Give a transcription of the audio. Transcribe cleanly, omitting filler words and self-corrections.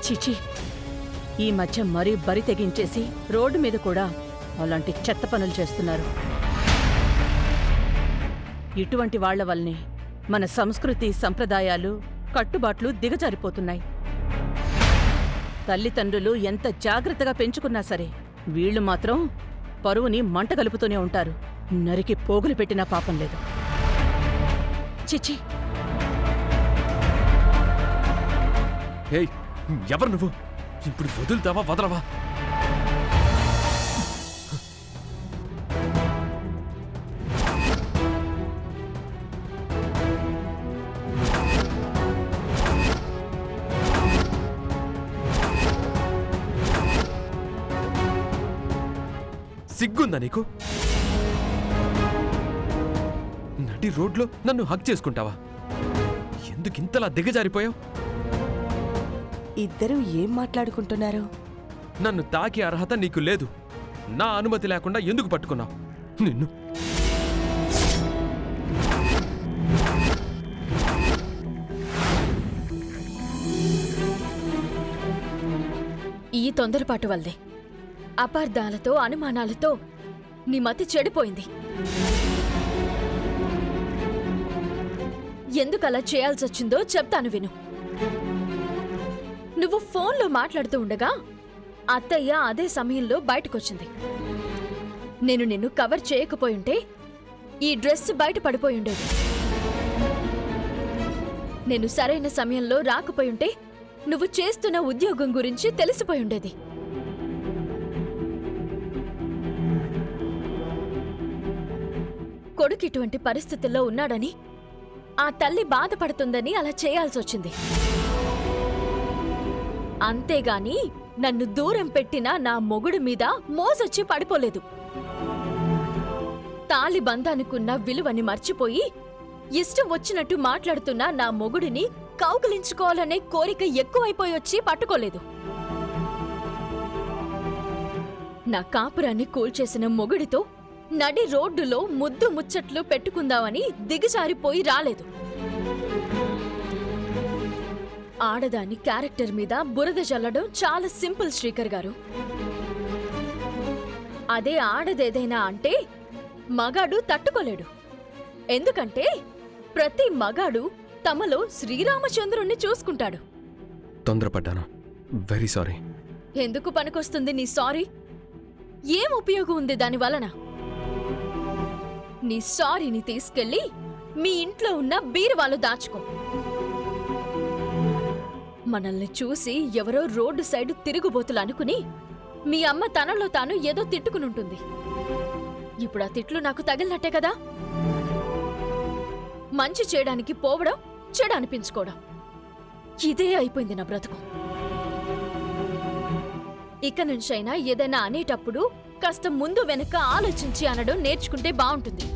చిచి, ఈ మధ్య మరీ బరి తెగించేసి రోడ్డు మీద కూడా అలాంటి చెత్త పనులు చేస్తున్నారు. ఇటువంటి వాళ్ల వల్లనే మన సంస్కృతి, సంప్రదాయాలు, కట్టుబాట్లు దిగజారిపోతున్నాయి. తల్లిదండ్రులు ఎంత జాగ్రత్తగా పెంచుకున్నా సరే వీళ్లు మాత్రం పరువుని మంట కలుపుతూనే ఉంటారు. నరికి పోగులు పెట్టినా పాపం లేదు. చిచి. ఏయ్, ఎవరు నువ్వు? ఇప్పుడు వదులుతావా వదలవా? సిగ్గుందా నీకు? నడి రోడ్లో నన్ను హక్ చేసుకుంటావా? ఎందుకింతలా దిగజారిపోయావు? ఇద్దరూ ఏం మాట్లాడుకుంటున్నారు? నన్ను తాకే అర్హత నీకు లేదు. నా అనుమతి లేకుండా ఎందుకు పట్టుకున్నావు? నిన్ను ఈ తొందరపాటు వల్లే అపార్థాలతో, అనుమానాలతో నీ మతి చెడిపోయింది. ఎందుకలా చేయాల్సొచ్చిందో చెప్తాను విను. నువ్వు ఫోన్లో మాట్లాడుతూ ఉండగా అత్తయ్య అదే సమయంలో బయటకొచ్చింది. నేను నిన్ను కవర్ చేయకపోయుంటే ఈ డ్రెస్ బయట పడిపోయుండేది. నేను సరైన సమయంలో రాకపోయుంటే నువ్వు చేస్తున్న ఉద్యోగం గురించి తెలిసిపోయుండేది. కొడుకు ఇటువంటి పరిస్థితుల్లో ఉన్నాడని, ఆ తల్లి బాధపడుతుందని అలా చేయాల్సొచ్చింది. అంతేగాని నన్ను దూరం పెట్టిన నా మొగుడు మీద మోసొచ్చి పడిపోలేదు. తాళి బంధానికున్న విలువని మర్చిపోయి ఇష్టం వచ్చినట్టు మాట్లాడుతున్న నా మొగుడిని కౌగిలించుకోవాలనే కోరిక ఎక్కువైపోయొచ్చి పట్టుకోలేదు. నా కాపురాన్ని కూల్చేసిన మొగుడితో నడి రోడ్డులో ముద్దు ముచ్చట్లు పెట్టుకుందామని దిగజారిపోయి రాలేదు. ఆడదాని క్యారెక్టర్ మీద బురద జల్లడం చాలా సింపుల్ శ్రీకర్ గారు. అదే ఆడదేదైనా అంటే మగాడు తట్టుకోలేడు. ఎందుకంటే ప్రతి మగాడు తమలో శ్రీరామచంద్రుణ్ణి చూసుకుంటాడు. తొందరపడ్డాను, వెరీ సారీ. ఎందుకు పనికొస్తుంది నీ సారీ? ఏం ఉపయోగం ఉంది దాని వలన? నీ సారీని తీసుకెళ్లి మీ ఇంట్లో ఉన్న బీరువాలో దాచుకో. మనల్ని చూసి ఎవరో రోడ్డు సైడు తిరుగుబోతులు అనుకుని మీ అమ్మ తనలో తాను ఏదో తిట్టుకునుంటుంది. ఇప్పుడు ఆ తిట్లు నాకు తగిలినట్టే కదా. మంచి చేయడానికి పోవడం, చెడు అనిపించుకోవడం, ఇదే అయిపోయింది నా బ్రతుకు. ఇక నుంచైనా ఏదైనా అనేటప్పుడు కాస్త ముందు వెనక ఆలోచించి అనడం నేర్చుకుంటే బావుంటుంది.